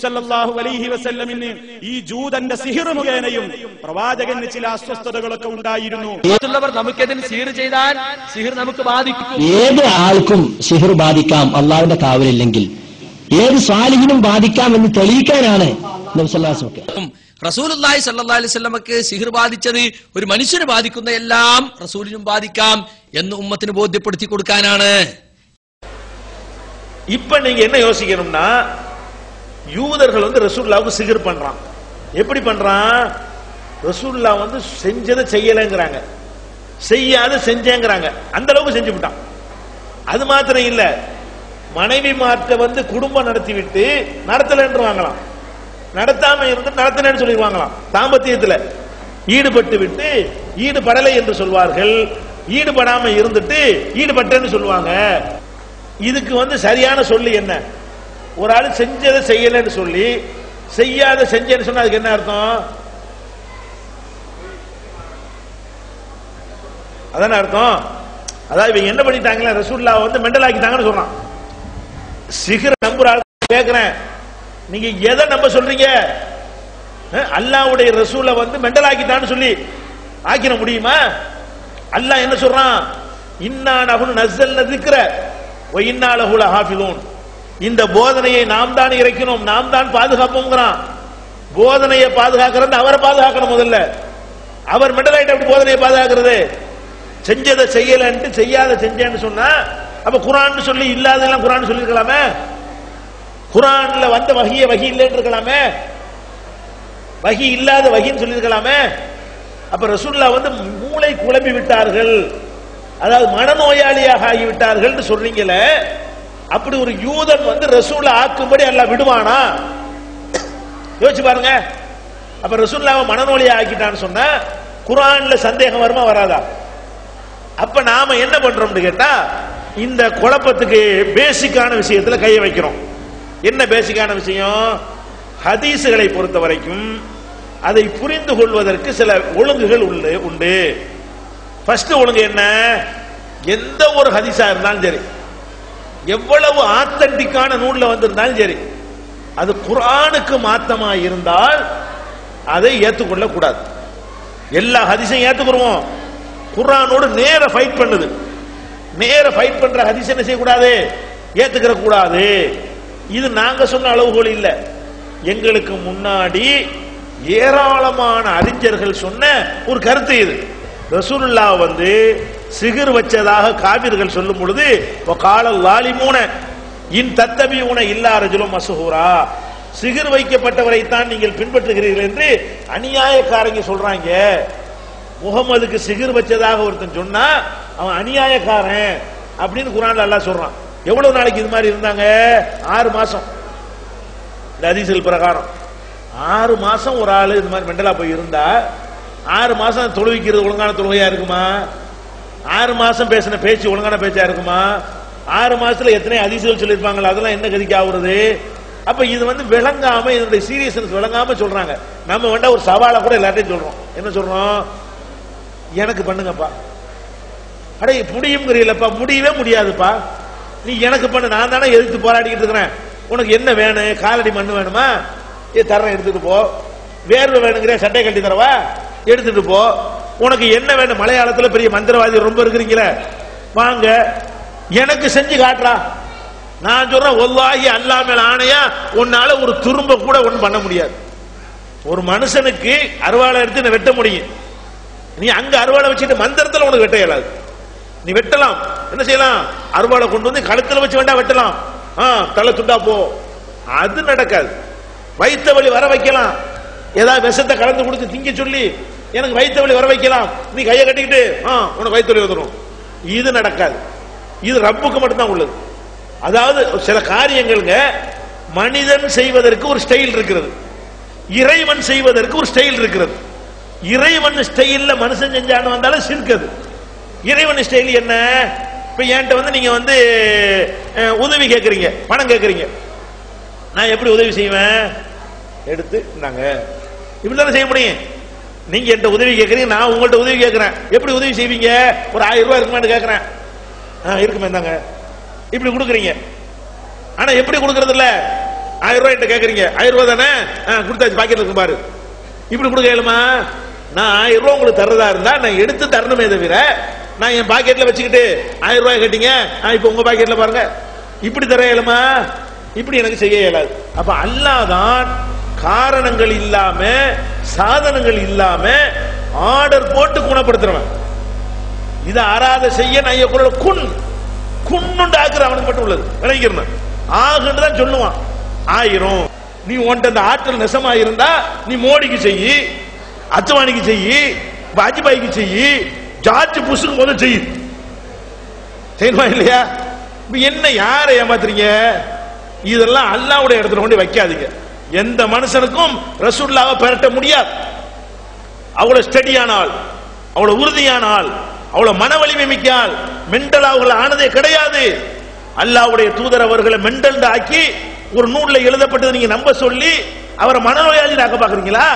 സല്ലല്ലാഹു അലൈഹി വസല്ലമിന് ഈ ജൂതന്റെ സിഹിർ മുഖേനയും പ്രവാചകന് ചില അസ്വസ്ഥതകളൊക്കെ ഉണ്ടായിരുന്നു. മറ്റുള്ളവർ നമുക്കെതിരെ സിഹിർ ചെയ്താൽ സിഹിർ നമുക്ക് ബാധിക്കും. ഏത് ആൾക്കും സിഹിർ ബാധിക്കാം അള്ളാഹുവിന്റെ കാവലില്ലെങ്കിൽ. ഏത് സ്വാലിഹിനും ബാധിക്കാം എന്ന് തെളിയിക്കാനാണ് നബി സല്ലല്ലാഹു അലൈഹി വസല്ലം. റസൂലുള്ളാഹി സ്വല്ലല്ലാഹു അലൈഹി വസല്ലമക്ക് സിഹിർ ബാധിച്ചത് ഒരു മനുഷ്യന് ബാധിക്കുന്ന എല്ലാം റസൂലിനും ബാധിക്കാം എന്ന് ഉമ്മത്തിന് ബോധ്യപ്പെടുത്തി കൊടുക്കാനാണ്. இப்ப நீங்க என்ன யோசிக்கணும்னா, யூதர்கள் ரசூலுல்லாஹ்வுக்கு சிகிர் பண்றான். எப்படி பண்றான்? ரசூலுல்லாஹ் செஞ்சதை செய்யலங்கறாங்க, செய்யாத செஞ்சேங்கறாங்க. அந்த அளவுக்கு செஞ்சு விட்டான். அது மாத்திரம் இல்ல, மனைவி மார்ட்ட குடும்பம் நடத்தி விட்டு நடத்தலன்றுவாங்களாம், நடத்தாம இருந்து நடத்தினேன்னு சொல்லிடுவாங்களாம். தாம்பத்தியத்துல ஈடுபட்டு விட்டு ஈடுபடலை என்று சொல்வார்கள், ஈடுபடாம இருந்துட்டு ஈடுபட்டேன்னு சொல்லுவாங்க. இதுக்கு சரியான சொல்லி என்ன? ஒரு ஆள் செஞ்சதை செய்யலன்னு சொல்லி செய்யாத செஞ்சேன்னு சொன்னா அதுக்கு என்ன அர்த்தம்? அதான அர்த்தம். அதாவது இவங்க என்ன பண்ணிட்டாங்களா, ரசூலுல்லாஹ் மெண்டல் ஆக்கிட்டாங்கன்னு சொல்றான். சிஹர் நம்புற ஆள் கேக்குறேன், நீங்க எதை நம்ப சொல்றீங்க? அல்லாஹ்வுடைய ரசூலை மெண்டல் ஆக்கிட்டான்னு சொல்லி ஆக்கிட முடியுமா? அல்லாஹ் என்ன சொல்றான்? இன்னா நஹ்னு நஸல்னா ذிக்ர வ இன்னா லஹு லஹாஃபிலூன். இந்த போதனையை நாம் தான் இறக்கினோம், நாம் தான் பாதுகாப்போம்ங்கறான். போதனையை பாதுகாக்கிறது அவரை பாதுகாக்கணும். முதல்ல அவர் மெண்டல் ஆயிட்டு அப்படி போதனையை பாதுகாக்கிறது. செஞ்சதை செய்யலன்ட்டு செய்யாத செஞ்சேன்னு சொன்னா அப்ப குர்ஆன் சொல்லி இல்லாதெல்லாம் குர்ஆன் சொல்லி இருக்கலாமே. குர்ஆன்ல வந்த வஹிய வஹி இல்லன்னு இருக்கலாமே, வஹி இல்லாத வஹின்னு சொல்லி இருக்கலாமே. அப்ப ரசூலுல்லாஹ் மூளை குழம்பி விட்டார்கள், அதாவது மனநோயாளியாக ஆகிவிட்டார்கள் சொல்றீங்களே. அப்படி ஒரு யூதன் ரசூலை ஆக்கும்படி அல்லாஹ் விடுவானா? யோசிச்சு பாருங்க. அப்ப ரசூலுல்லாஹ் மனநோயாளி ஆக்கிட்டான்னு சொன்னா குர்ஆன்ல சந்தேகம் வருமா வராதா? அப்ப நாம என்ன பண்றோம்னு கேட்டா, இந்த குழப்பத்துக்கு பேசிக்கான விஷயத்துல கைய வைக்கிறோம். என்ன பேசிக்கான விஷயம்? ஹதீசுகளை பொறுத்த வரைக்கும் அதை புரிந்து கொள்வதற்கு சில ஒழுங்குகள் உண்டு. ஃபர்ஸ்ட் ஒழுங்கு என்ன? எந்த ஒரு ஹதீஸா இருந்தாலும் சரி, எவ்வளவு ஆத்தன்டிக்கான நூல்ல வந்திருந்தாலும் சரி, அது குர்ஆனுக்கு மாத்தமா இருந்தால் அதை ஏற்றுக்கொள்ள கூடாது. எல்லா ஹதீஸையும் ஏற்றுக்குறோம். குர்ஆனோடு நேர ஃபைட் பண்ணுது, நேர ஃபைட் பண்ற ஹதீஸ் என்ன செய்யக்கூடாது? ஏத்துக்கிற கூடாது. இது நாங்க சொன்ன அளவுகோல் இல்ல, எங்களுக்கு முன்னாடி ஏராளமான அறிஞர்கள் சொன்ன ஒரு கருத்து இது. ரசூலுல்லாஹ் சிகிர் வச்சதாக காபிர்கள் சொல்லும் பொழுது வகாலல் லாலிமூன இன் தத்தபியூன இல்லா ரஜுலும் மஸ்ஹூரா, சிகிர் வைக்கப்பட்டவரை தான் நீங்கள் பின்பற்றுகிறீர்கள் என்று அநியாயக்காரங்க சொல்றாங்க. முகமதுக்கு சிகிர் வச்சதாக ஒருத்தன் சொன்னா அவன் அநியாயக்காரன் அப்படின்னு குர்ஆன்ல அல்லாஹ் சொல்றான். எவ்வளவு நாளைக்கு இது மாதிரி இருந்தாங்க? 6 மாசம். இந்த ஹதீஸ்கள் பிரகாரம் 6 மாசம் ஒரு ஆளு இது மாதிரி மெண்டலா போய் இருந்தா 6 மாசம் தொழுவிக்கிறது ஒழுங்கான தொழுகையா இருக்குமா? 6 மாசம் பேசின பேச்சு ஒழுங்கான பேச்சா இருக்குமா? 6 மாசத்துல எத்தனை ஹதீஸ்கள் சொல்லிருப்பாங்களா? அதெல்லாம் என்ன கதிக்கு ஆகுறது? அப்ப இது விளங்காம, இதனுடைய சீரியஸ்னஸ் விளங்காம சொல்றாங்க. நம்ம ஒரு சவாலை கூட எல்லாத்தையும் சொல்றோம். என்ன சொல்றோம்? எனக்கு பண்ணுங்கப்பா. அடே முடியுங்கிறீங்களப்பா, முடியவே முடியாதுப்பா. நீ எனக்கு பண்ணு, நான் தானே எதிர்த்து போராடிக்கிட்டு இருக்கிறேன். உனக்கு என்ன வேணும்? காலடி மண்ணு வேணுமா? தர்றேன், எடுத்துட்டு போ. வேர்வை வேணுங்கிற சட்டை கட்டி தரவா? எடுத்துட்டு போ. உனக்கு என்ன வேணும்? மலையாளத்துல பெரிய மந்திரவாதி ரொம்ப இருக்கிறீங்களே, வாங்க எனக்கு செஞ்சு காட்டுறா. நான் சொல்றேன், வல்லாஹி அல்லாஹ் மேல ஆணையா உன்னால ஒரு துரும்ப கூட ஒண்ணு பண்ண முடியாது. ஒரு மனுஷனுக்கு அருவாளை எடுத்து வெட்ட முடியும், நீ அங்க அருவாளை வச்சுட்டு மந்திரத்துல உனக்கு வெட்ட இயலாது. நீ வெட்டலாம், என்ன செய்யலாம்? அருவாளை கொண்டு கழுத்துல வச்சு வேண்டாம் வெட்டலாம், தலை துண்டா போ. அது நடக்காது. வைத்த வலி வர வைக்கலாம், ஏதாவது விஷத்தை கலந்து கொடுத்து திங்க சொல்லி எனக்கு வைத்த வலி வர வைக்கலாம், நீ கையை கட்டிக்கிட்டு உனக்கு வைத்த வலி வந்துடும். இது நடக்காது. இது ரப்புக்கு மட்டும்தான் உள்ளது. அதாவது சில காரியங்களுங்க மனிதன் செய்வதற்கு ஒரு ஸ்டைல் இருக்கிறது, இறைவன் செய்வதற்கு ஒரு ஸ்டைல் இருக்கிறது. இறைவன் ஸ்டைல்ல மனுஷன் செஞ்சான்னு வந்தாலும் சிரிக்குது. இறைவன் ஸ்டைல் என்ன? இப்ப என்கிட்ட நீங்க உதவி கேட்கறீங்க, பணம் கேட்கறீங்க, நான் எப்படி உதவி செய்வேன்? எடுத்து நாங்க இப்படித்தானே செய்ய முடியும். நீங்க என்கிட்ட உதவி கேட்கறீங்க, நான் உங்கள்ட்ட உதவி கேட்கிறேன். எப்படி உதவி செய்வீங்க? ஒரு 1000 ரூபாய் இருக்குமான்னு கேட்கிறேன். இருக்குமே, தாங்க இப்படி கொடுக்குறீங்க. ஆனா எப்படி கொடுக்கறது இல்ல, 1000 ரூபாய் கேக்குறீங்க, 1000 ரூபாய் தானே கொடுத்தாச்சு, பாக்கெட்ல இருக்கு பாரு. இப்படி கொடுக்க இயலுமா? நான் 1000 ரூபாய் உங்களுக்கு தர்றதா இருந்தா நான் எடுத்து தரணுமே தவிர நான் என் பாக்கெட்ல வச்சுக்கிட்டு 1000 ரூபாய் கேட்டீங்க, இப்ப உங்க பாக்கெட்ல பாருங்க, இப்படி தர இயலுமா? இப்படி எனக்கு செய்ய இயலாது. அப்ப அல்லாஹ் தான் காரணங்கள் இல்லாம சாதனங்கள் இல்லாம ஆர்டர் போட்டு குணப்படுத்துறவன். இதை ஆராத செய்ய நான் கூட குன்னுண்டு ஆக்குற அவனுக்கு மட்டும் உள்ளது விளைக்கிறேன் ஆகுன்னு தான் சொல்லுவான். 1000 நீ உன்ட்ட அந்த ஆற்றல் நெசமா இருந்தா நீ மோடிக்கு செய்யி, அத்வானிக்கு செய்யி, வாஜ்பாய்க்கு செய்யி, ஜார்ஜ் புஷ்க்கு முதல் செய்யு, செய்யணுமா இல்லையா? என்ன யாரை ஏமாத்துறீங்க? இதெல்லாம் அல்லாஹ்வுடைய இடத்துல கொண்டு வைக்காதீங்க. எந்த மனுஷனுக்கும் ரசூலுல்லாஹ்வை பெறட்ட முடியாது. அவ்வளவு ஸ்டடியான ஆள், அவ்வளவு உறுதியான ஆள், அவ்வளவு மன வலிமை மிக்க ஆள். மெண்டல் அவர்கள் ஆனதே கிடையாது. அல்லாஹ்வுடைய தூதர் அவர்களை மெண்டல் ஆக்கி ஒரு நூல்ல எழுதப்பட்டது நீங்க நம்ப சொல்லி அவரை மனநோயாளி ஆக்க பாக்குறீங்களா?